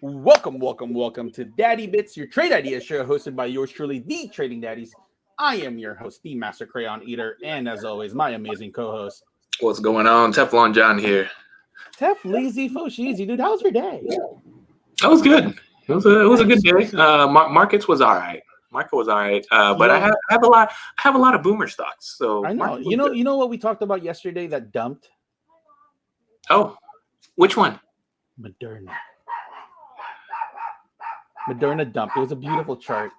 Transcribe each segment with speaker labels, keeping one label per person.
Speaker 1: Welcome to Daddy Bits, your trade idea show hosted by yours truly, the Trading Daddies. I am your host, the Master Crayon Eater, and as always, my amazing co-host.
Speaker 2: What's going on? Teflon John here.
Speaker 1: Tef Lazy Fosheezy, dude, how was your day?
Speaker 2: That was good. It was a good day. Markets was all right. Market was all right. But I have a lot of boomer stocks. So
Speaker 1: I know. You know what we talked about yesterday that dumped?
Speaker 2: Oh, which one?
Speaker 1: Moderna dumped. It was a beautiful chart.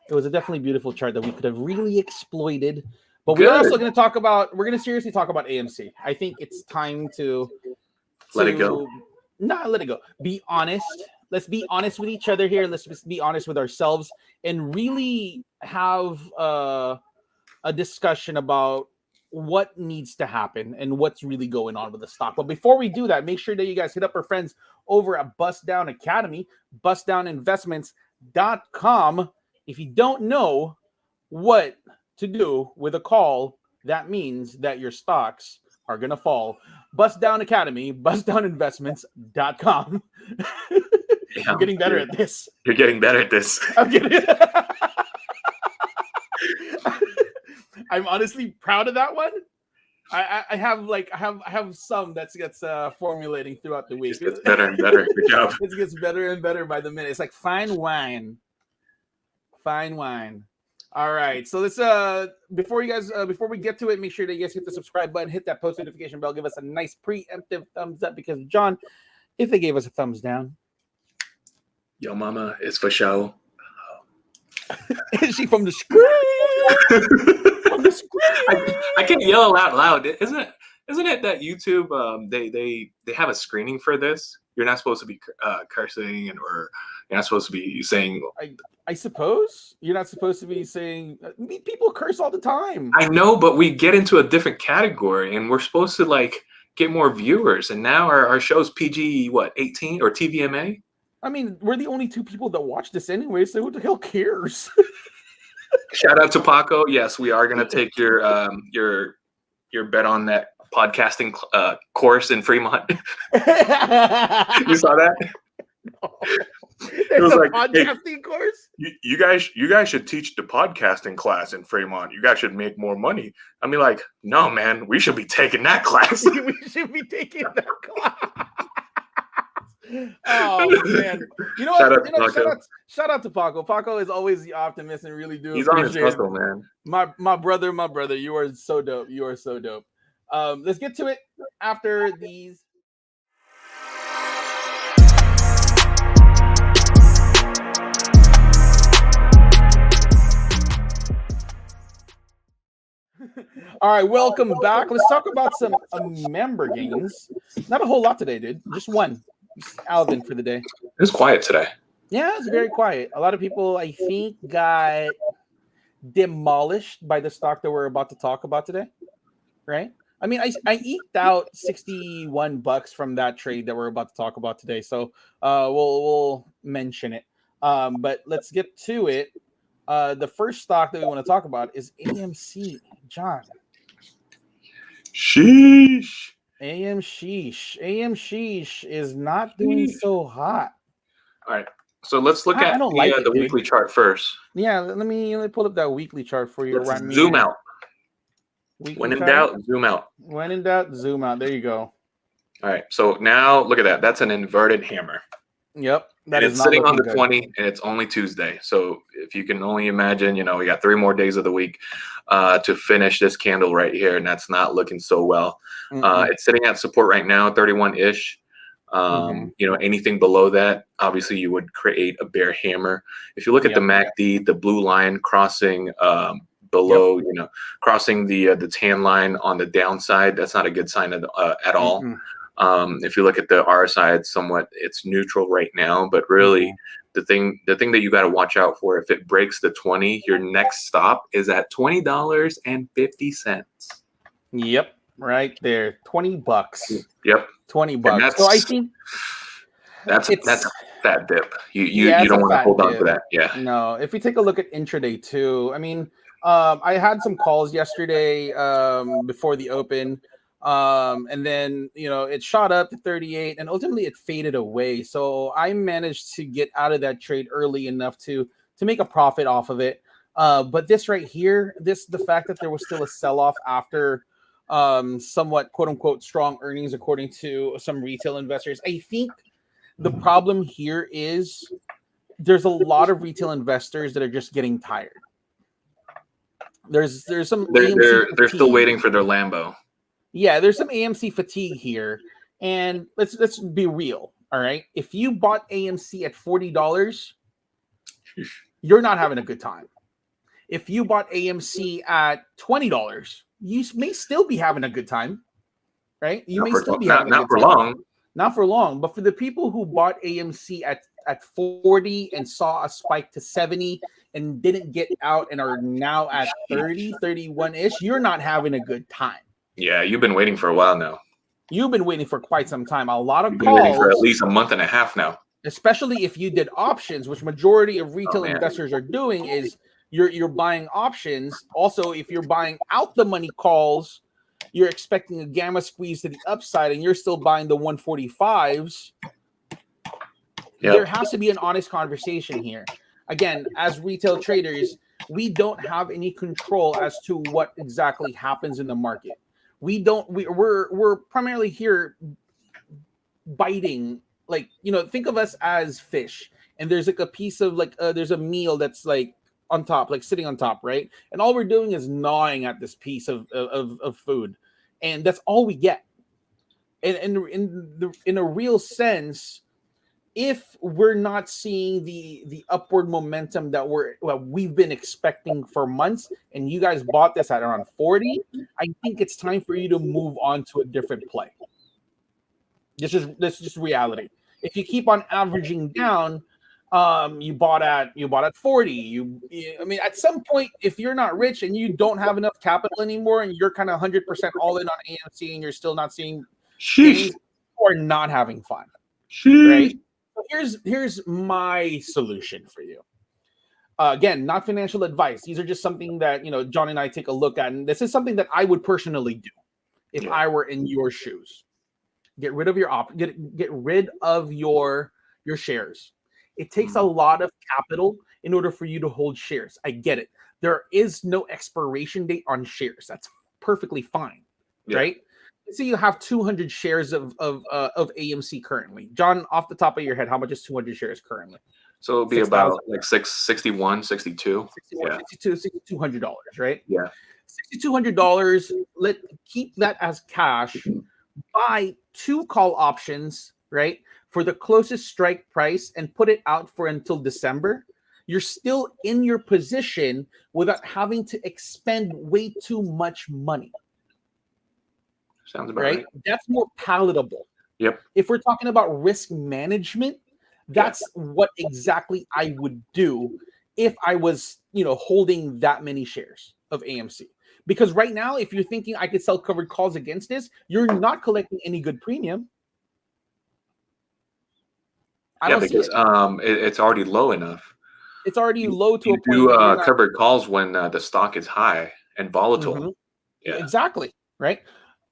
Speaker 1: It was a definitely beautiful chart that we could have really exploited. But we're also going to seriously talk about AMC. I think it's time to
Speaker 2: let it go.
Speaker 1: Not let it go. Be honest. Let's be honest with each other here. Let's just be honest with ourselves and really have a discussion about what needs to happen and what's really going on with the stock. But before we do that, make sure that you guys hit up our friends over at Bust Down Academy, bustdowninvestments.com. If you don't know what to do with a call, that means that your stocks are going to fall. Bust Down Academy, bustdowninvestments.com.
Speaker 2: Yeah,
Speaker 1: I'm getting better at this.
Speaker 2: You're getting better at this.
Speaker 1: I'm honestly proud of that one. I have some that gets formulating throughout the week.
Speaker 2: It gets better and better. Good job.
Speaker 1: It gets better and better by the minute. It's like fine wine. Fine wine. All right. So let's before we get to it, make sure that you guys hit the subscribe button, hit that post notification bell, give us a nice preemptive thumbs up because John, if they gave us a thumbs down,
Speaker 2: Yo mama is for show.
Speaker 1: Is she from the screen? From the screen.
Speaker 2: I can yell out loud. Isn't it that YouTube they have a screening for this? You're not supposed to be cursing or you're not supposed to be saying.
Speaker 1: I suppose you're not supposed to be saying. People curse all the time.
Speaker 2: I know, but we get into a different category, and we're supposed to get more viewers. And now our show's PG 18 or TVMA.
Speaker 1: I mean, we're the only two people that watch this anyway, so who the hell cares?
Speaker 2: Shout out to Paco. Yes, we are going to take your bet on that podcasting course in Fremont. You saw that?
Speaker 1: No. It was like podcasting course.
Speaker 2: You guys should teach the podcasting class in Fremont. You guys should make more money. I mean, no, man, we should be taking that class.
Speaker 1: We should be taking that class. Oh man! You know what? Shout out to Paco. Paco is always the optimist and really do.
Speaker 2: He's on his hustle, man.
Speaker 1: My brother, you are so dope. You are so dope. Let's get to it after these. All right, welcome back. Let's talk about some member gains. Not a whole lot today, dude. Just one. Alvin for the day.
Speaker 2: It's quiet today.
Speaker 1: Yeah, it's very quiet. A lot of people, I think, got demolished by the stock that we're about to talk about today, right? I mean, I eked out $61 from that trade that we're about to talk about today, so we'll mention it. But let's get to it. The first stock that we want to talk about is AMC. John.
Speaker 2: Sheesh.
Speaker 1: AMC is not doing so hot.
Speaker 2: All right, so let's look at the weekly chart first.
Speaker 1: Yeah, let me pull up that weekly chart for you.
Speaker 2: Let's zoom out. When in doubt, zoom out.
Speaker 1: When in doubt, zoom out. There you go.
Speaker 2: All right, so now look at that. That's an inverted hammer.
Speaker 1: Yep.
Speaker 2: And it's sitting on the 20, and it's only Tuesday. So if you can only imagine, we got 3 more days of the week to finish this candle right here, and that's not looking so well. It's sitting at support right now, 31-ish. Anything below that, obviously you would create a bear hammer. If you look at the MACD, the blue line crossing below, crossing the tan line on the downside, that's not a good sign at all. If you look at the RSI, it's neutral right now, but really the thing that you got to watch out for, if it breaks the 20, your next stop is at $20.50.
Speaker 1: Yep, right there, $20.
Speaker 2: Yep,
Speaker 1: $20. So I think
Speaker 2: that's a fat dip. You don't want to hold on to that. Yeah.
Speaker 1: No, if we take a look at intraday too, I mean, I had some calls yesterday before the open. And then, it shot up to 38 and ultimately it faded away. So I managed to get out of that trade early enough to make a profit off of it. But this right here, the fact that there was still a sell-off after somewhat quote unquote strong earnings, according to some retail investors. I think the problem here is there's a lot of retail investors that are just getting tired. There's some
Speaker 2: they're still waiting for their Lambo.
Speaker 1: Yeah, there's some AMC fatigue here, and let's be real. All right, if you bought AMC at $40, you're not having a good time. If you bought AMC at $20, you may still be having a good time, right? You may still be having a good time. Not for long, but for the people who bought AMC at 40 and saw a spike to 70 and didn't get out and are now at 30, 31-ish, you're not having a good time.
Speaker 2: Yeah, you've been waiting for a while now.
Speaker 1: You've been waiting for quite some time. A lot of
Speaker 2: You've been waiting for at least a month and a half now.
Speaker 1: Especially if you did options, which majority of retail investors are doing, is you're buying options. Also, if you're buying out the money calls, you're expecting a gamma squeeze to the upside and you're still buying the 145s. Yep. There has to be an honest conversation here. Again, as retail traders, we don't have any control as to what exactly happens in the market. We're primarily here biting, think of us as fish, and there's like a piece of there's a meal that's like on top, like sitting on top, right? And all we're doing is gnawing at this piece of food, and that's all we get. And in a real sense, if we're not seeing the upward momentum that we've been expecting for months, and you guys bought this at around 40, I think it's time for you to move on to a different play. This is just reality. If you keep on averaging down, you bought at 40. I mean, at some point, if you're not rich and you don't have enough capital anymore, and you're kind of 100% all in on AMC, and you're still not seeing gains, or not having fun, right? Here's my solution for you. Again, not financial advice. These are just something that John and I take a look at, and this is something that I would personally do if I were in your shoes. Get rid of your get rid of your shares. It takes a lot of capital in order for you to hold shares. I get it. There is no expiration date on shares. That's perfectly fine, right? Let's say you have 200 shares of AMC currently. John, off the top of your head, how much is 200 shares currently?
Speaker 2: So it'll be 6, about like 61, 62.
Speaker 1: $6,200, right?
Speaker 2: Yeah.
Speaker 1: $6,200. Keep that as cash. Buy 2 call options, right, for the closest strike price and put it out for until December. You're still in your position without having to expend way too much money.
Speaker 2: Sounds about right.
Speaker 1: That's more palatable.
Speaker 2: Yep.
Speaker 1: If we're talking about risk management, that's what exactly I would do if I was, holding that many shares of AMC. Because right now, if you're thinking I could sell covered calls against this, you're not collecting any good premium.
Speaker 2: Because it's already low enough.
Speaker 1: It's already low to a point.
Speaker 2: You do covered calls when the stock is high and volatile.
Speaker 1: Mm-hmm. Yeah, exactly. Right.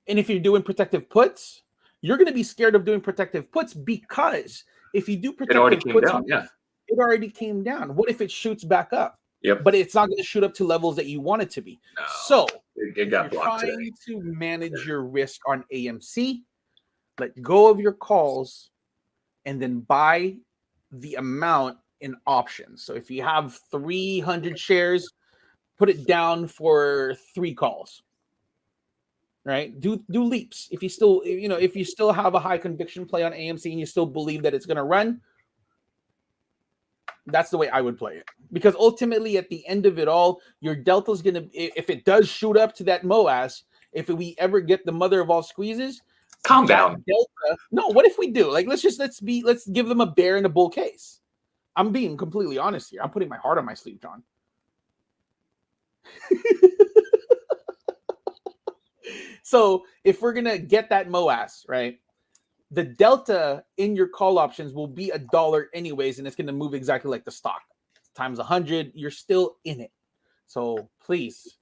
Speaker 1: And if you're doing protective puts, you're going to be scared of doing protective puts, because if you do protective puts, it already came down. What if it shoots back up?
Speaker 2: Yep.
Speaker 1: But it's not going to shoot up to levels that you want it to be.
Speaker 2: No,
Speaker 1: so
Speaker 2: it got blocked
Speaker 1: trying
Speaker 2: today.
Speaker 1: to manage your risk on AMC, let go of your calls, and then buy the amount in options. So if you have 300 shares, put it down for 3 calls. Right? Do leaps. If you still have a high conviction play on AMC and you still believe that it's going to run, that's the way I would play it. Because ultimately, at the end of it all, your delta's going to, if it does shoot up to that MOAS, if we ever get the mother of all squeezes,
Speaker 2: calm down.
Speaker 1: Delta, no, what if we do? Let's give them a bear and a bull case. I'm being completely honest here. I'm putting my heart on my sleeve, John. So if we're gonna get that MOAS, right, the delta in your call options will be $1 anyways, and it's gonna move exactly like the stock. Times 100, you're still in it. So please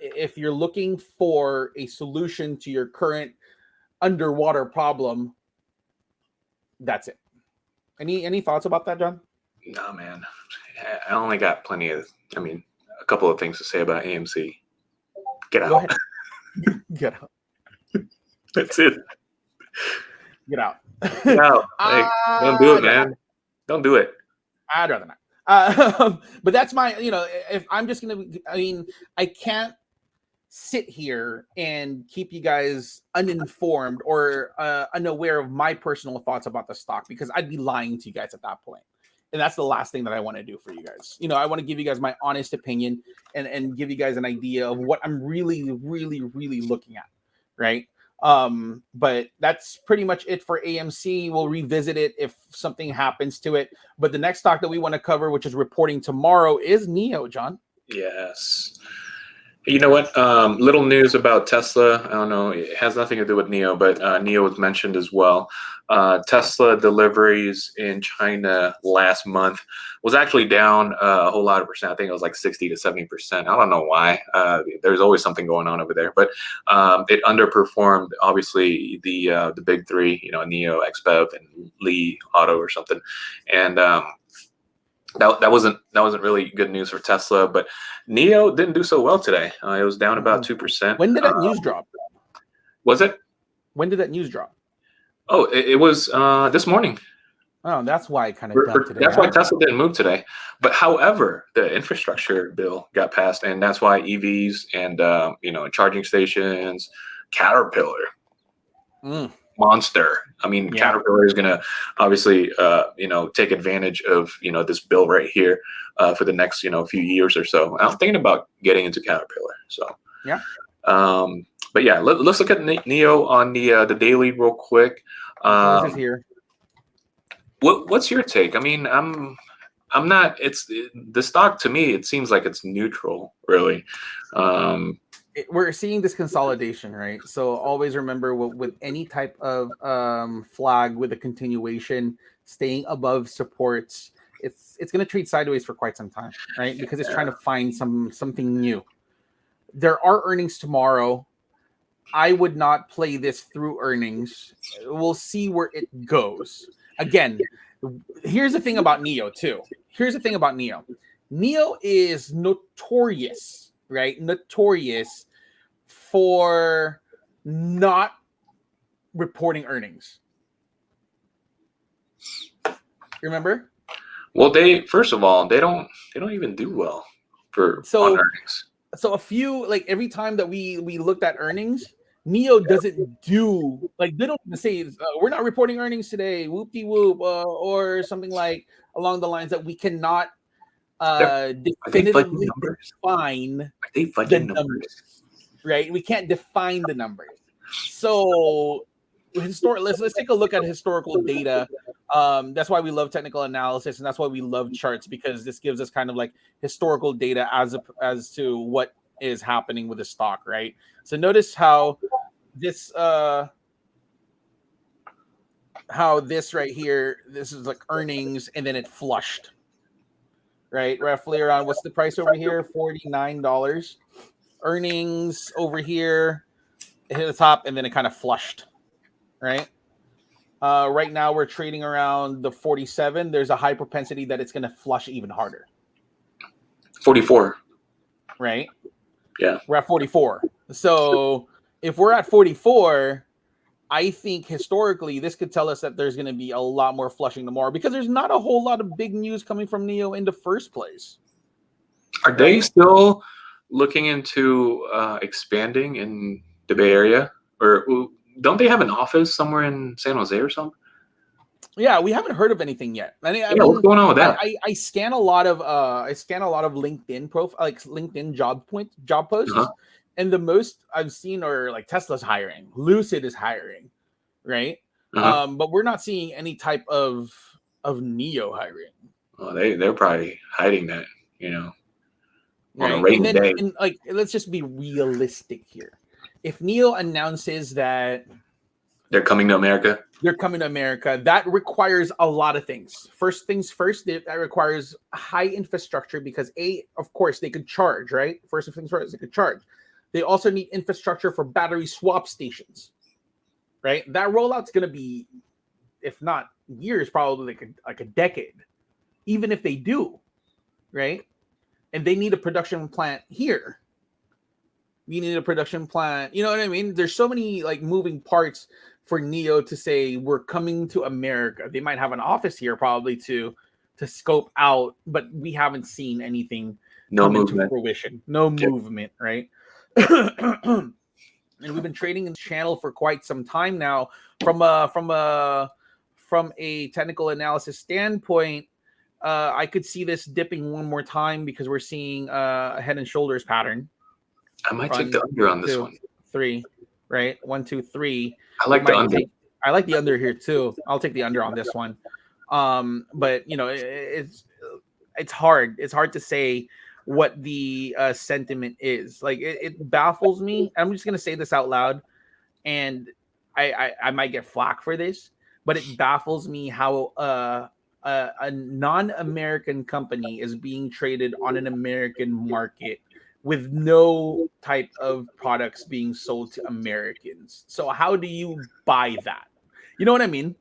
Speaker 1: if you're looking for a solution to your current underwater problem, that's it. Any thoughts about that, John?
Speaker 2: No, man. I only got a couple of things to say about AMC. Get out.
Speaker 1: Go ahead. Get out.
Speaker 2: That's it.
Speaker 1: Get out.
Speaker 2: Get out. Like, don't do it, man. Don't do it.
Speaker 1: I'd rather not. But that's my, if I'm just going to, I can't sit here and keep you guys uninformed or unaware of my personal thoughts about the stock, because I'd be lying to you guys at that point. And that's the last thing that I want to do for you guys. I want to give you guys my honest opinion and give you guys an idea of what I'm really, really, really looking at. Right. But that's pretty much it for AMC. We'll revisit it if something happens to it. But the next stock that we want to cover, which is reporting tomorrow, is Nio, John.
Speaker 2: Yes. You know what? Little news about Tesla. I don't know. It has nothing to do with Nio, but Nio was mentioned as well. Tesla deliveries in China last month was actually down a whole lot of percent. I think it was like 60 to 70%. I don't know why. There's always something going on over there, but it underperformed, obviously, the big three, Nio, XPEV, and Li Auto or something. And that wasn't really good news for Tesla, but Nio didn't do so well today. It was down about 2%.
Speaker 1: When did that news drop?
Speaker 2: Was it?
Speaker 1: When did that news drop?
Speaker 2: Oh, it was this morning.
Speaker 1: Oh, that's why it kind of dumped today.
Speaker 2: That's why Tesla didn't move today. But however, the infrastructure bill got passed, and that's why EVs and charging stations, Caterpillar, Monster. Caterpillar is going to obviously take advantage of this bill right here for the next few years or so. I'm thinking about getting into Caterpillar. So
Speaker 1: yeah.
Speaker 2: But yeah, let's look at Nio on the daily real quick.
Speaker 1: This is here.
Speaker 2: What's your take? I'm not. The stock to me. It seems like it's neutral, really.
Speaker 1: We're seeing this consolidation, right? So always remember with any type of flag with a continuation, staying above supports, it's going to trade sideways for quite some time, right? Because it's trying to find something new. There are earnings tomorrow. I would not play this through earnings. We'll see where it goes. Again, here's the thing about Nio too. Nio is notorious, right? Notorious for not reporting earnings. Remember?
Speaker 2: Well, first of all, they don't even do well on earnings.
Speaker 1: So every time that we looked at earnings, Nio doesn't do, they don't even say we're not reporting earnings today, whoop-de-whoop, or something like along the lines that we cannot definitively define the numbers, right? We can't define the numbers. So let's take a look at historical data. That's why we love technical analysis, and that's why we love charts, because this gives us kind of like historical data as to what is happening with the stock, right? So notice how this right here, this is like earnings, and then it flushed, right? Roughly around, what's the price over here? $49. Earnings over here, it hit the top, and then it kind of flushed, right? Right now we're trading around the 47. There's a high propensity that it's going to flush even harder.
Speaker 2: 44.
Speaker 1: Right?
Speaker 2: Yeah.
Speaker 1: We're at 44. So if we're at 44, I think historically this could tell us that there's going to be a lot more flushing tomorrow, because there's not a whole lot of big news coming from Nio in the first place.
Speaker 2: Are they still looking into expanding in the Bay Area, or don't they have an office somewhere in San Jose or something?
Speaker 1: Yeah, we haven't heard of anything yet. I mean,
Speaker 2: what's going on with that?
Speaker 1: I scan a lot of LinkedIn LinkedIn job posts, and the most I've seen are like Tesla's hiring, Lucid is hiring, right? But we're not seeing any type of Nio hiring.
Speaker 2: Well, they're probably hiding that, on a
Speaker 1: Right.
Speaker 2: rainy day.
Speaker 1: And let's just be realistic here. If Nio announces that
Speaker 2: They're coming to America.
Speaker 1: They're coming to America. That requires a lot of things. First things first, that requires high infrastructure because of course, they could charge, right? First things first, they could charge. They also need infrastructure for battery swap stations, right? That rollout's going to be, if not years, probably like a decade, even if they do, right? And they need a production plant here. You need a production plant. You know what I mean? There's so many like moving parts for Nio to say we're coming to America. They might have an office here probably to scope out, but we haven't seen anything come into fruition. No movement, right? And we've been trading in the channel for quite some time now. From a technical analysis standpoint, I could see this dipping one more time because we're seeing a head and shoulders pattern.
Speaker 2: I might take the under on this one.
Speaker 1: 3, right? 1, 2, 3.
Speaker 2: I like the under.
Speaker 1: I like the under here too. I'll take the under on this one. But you know, it's hard. It's hard to say what the sentiment is. Like it baffles me. I'm just gonna say this out loud, and I might get flack for this, but it baffles me how a non-American company is being traded on an American market with no type of products being sold to Americans. So how do you buy that? You know what I mean?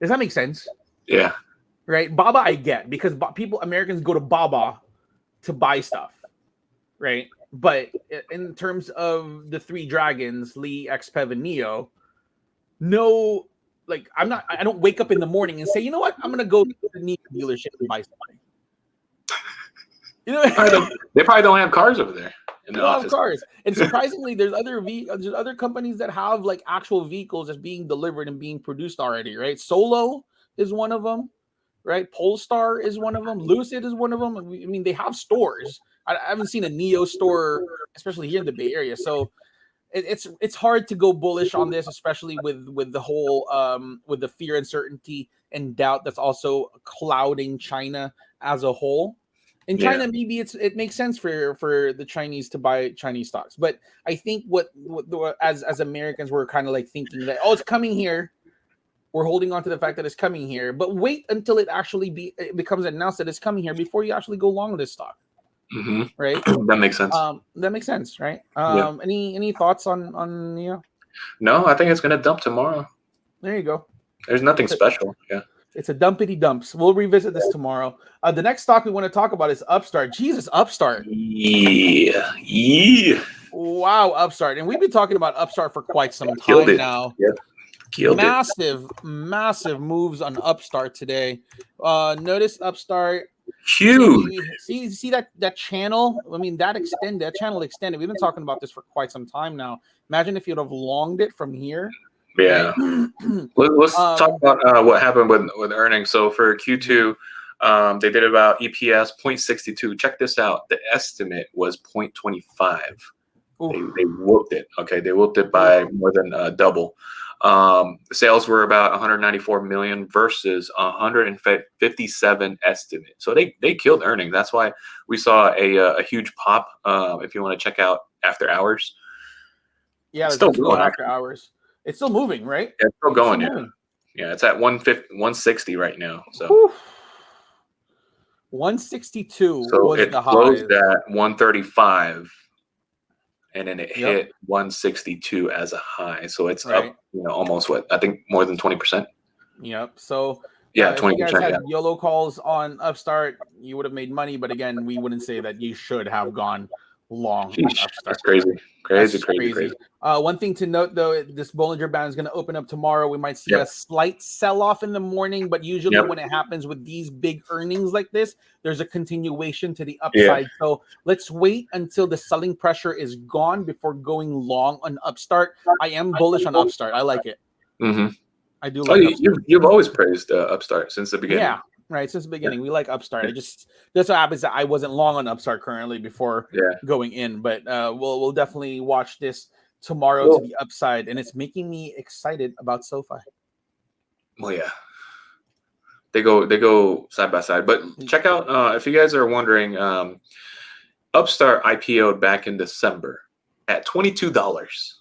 Speaker 1: Does that make sense?
Speaker 2: Yeah.
Speaker 1: Right? Baba I get because Americans go to Baba to buy stuff, right? But in terms of the three dragons, Lee, XPev, and Nio, no, like I don't wake up in the morning and say, you know what? I'm gonna go to the Nio dealership and buy something. You know,
Speaker 2: they probably don't have cars over there.
Speaker 1: They don't have cars, and surprisingly, there's other companies that have like actual vehicles that's being delivered and being produced already. Right? Solo is one of them. Right? Polestar is one of them. Lucid is one of them. I mean, they have stores. I haven't seen a Nio store, especially here in the Bay Area. So it's hard to go bullish on this, especially with the whole with the fear, uncertainty, and doubt that's also clouding China as a whole. In China, maybe it makes sense for the Chinese to buy Chinese stocks, but I think what as Americans we're kind of like thinking that it's coming here. We're holding on to the fact that it's coming here, but wait until it actually becomes announced that it's coming here before you actually go long this stock.
Speaker 2: Mm-hmm.
Speaker 1: Right?
Speaker 2: That makes sense.
Speaker 1: That makes sense, right? Any thoughts on Nio?
Speaker 2: No, I think it's gonna dump tomorrow.
Speaker 1: There you go.
Speaker 2: There's nothing special. Yeah.
Speaker 1: It's a dumpity dumps. We'll revisit this tomorrow. The next stock we want to talk about is Upstart. Jesus, Upstart.
Speaker 2: Yeah.
Speaker 1: Wow, Upstart. And we've been talking about Upstart for quite some time now.
Speaker 2: Yep.
Speaker 1: Massive moves on Upstart today. Notice Upstart.
Speaker 2: Huge.
Speaker 1: See that channel? I mean, that channel extended. We've been talking about this for quite some time now. Imagine if you'd have longed it from here.
Speaker 2: Yeah. Let's talk about what happened with earnings. So for Q2, they did about EPS 0.62. Check this out. The estimate was 0.25. They whooped it. Okay, they whooped it by more than double. Sales were about 194 million versus 157 estimate. So they killed earnings. That's why we saw a huge pop. If you want to check out after hours.
Speaker 1: Yeah, it's still going after hours. It's still moving, right?
Speaker 2: Yeah, it's still going. Yeah, it's at 160 right now. So
Speaker 1: 162
Speaker 2: so
Speaker 1: was
Speaker 2: it
Speaker 1: the high.
Speaker 2: Closed at 135. And then it hit 162 as a high. So it's up, almost I think more than 20%.
Speaker 1: Yep. So
Speaker 2: 20%.
Speaker 1: If you guys had YOLO calls on Upstart, you would have made money. But again, we wouldn't say that you should have gone long on Upstart.
Speaker 2: That's crazy. Crazy.
Speaker 1: One thing to note, though, this Bollinger Band is going to open up tomorrow. We might see a slight sell-off in the morning, but usually when it happens with these big earnings like this, there's a continuation to the upside. So let's wait until the selling pressure is gone before going long on Upstart. I am bullish on Upstart. I like it.
Speaker 2: Mm-hmm.
Speaker 1: I do like it.
Speaker 2: You've always praised Upstart since the beginning.
Speaker 1: Yeah. Right, since the beginning, we like Upstart. That's what happens. That I wasn't long on Upstart currently before going in, but we'll definitely watch this tomorrow to the upside, and it's making me excited about SoFi.
Speaker 2: Well, yeah, they go side by side. But check out if you guys are wondering, Upstart IPO'd back in December at $22.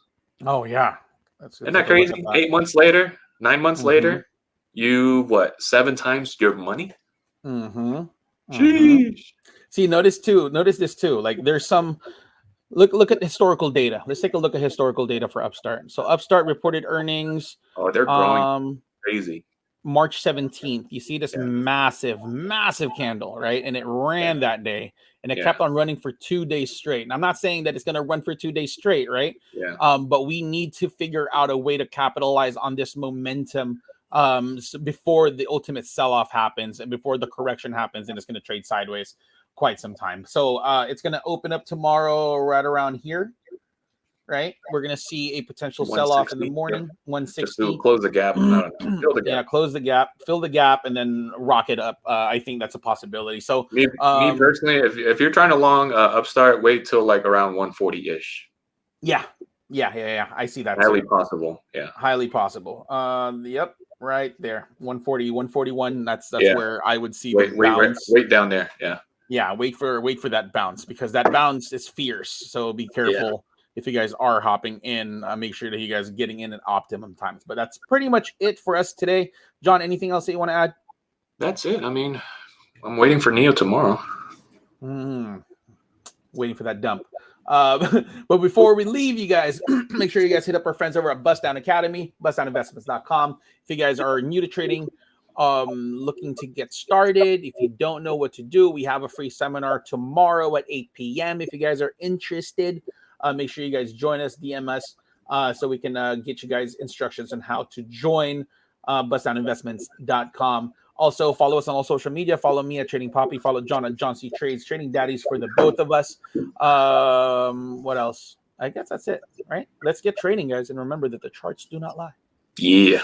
Speaker 1: Oh yeah,
Speaker 2: Isn't that crazy? 8 months later, 9 months later, you 7 times your money? Sheesh.
Speaker 1: See, notice this too. Like there's some look at historical data. Let's take a look at historical data for Upstart. So Upstart reported earnings.
Speaker 2: Oh, they're growing crazy.
Speaker 1: March 17th. You see this massive candle, right? And it ran that day, and it kept on running for 2 days straight. And I'm not saying that it's going to run for 2 days straight, right?
Speaker 2: Yeah.
Speaker 1: But we need to figure out a way to capitalize on this momentum before the ultimate sell-off happens and before the correction happens, and it's going to trade sideways quite some time. So it's going to open up tomorrow right around here. Right, we're gonna see a potential sell-off in the morning. 160.
Speaker 2: Just close the gap. Fill the gap.
Speaker 1: Yeah, close the gap, fill the gap, and then rock it up. I think that's a possibility. So,
Speaker 2: me personally, if you're trying to long Upstart, wait till like around 140-ish.
Speaker 1: Yeah. I see that.
Speaker 2: Highly possible. Yeah,
Speaker 1: highly possible. Yep, right there, 140, 141. That's where I would see the bounce.
Speaker 2: Wait down there. Yeah.
Speaker 1: Wait for that bounce, because that bounce is fierce. So be careful. Yeah. If you guys are hopping in, make sure that you guys are getting in at optimum times. But that's pretty much it for us today. John, anything else that you want to add?
Speaker 2: That's it. I mean, I'm waiting for Nio tomorrow.
Speaker 1: Waiting for that dump. But before we leave, you guys, make sure you guys hit up our friends over at Bust Down Academy, bustdowninvestments.com. If you guys are new to trading, looking to get started, if you don't know what to do, we have a free seminar tomorrow at 8 p.m. If you guys are interested, make sure you guys join us, DM us, so we can get you guys instructions on how to join bustdowninvestments.com. Also, follow us on all social media. Follow me at Trading Poppy. Follow John at John C Trades, Trading Daddies for the both of us. What else? I guess that's it, right? Let's get trading, guys. And remember that the charts do not lie.
Speaker 2: Yeah.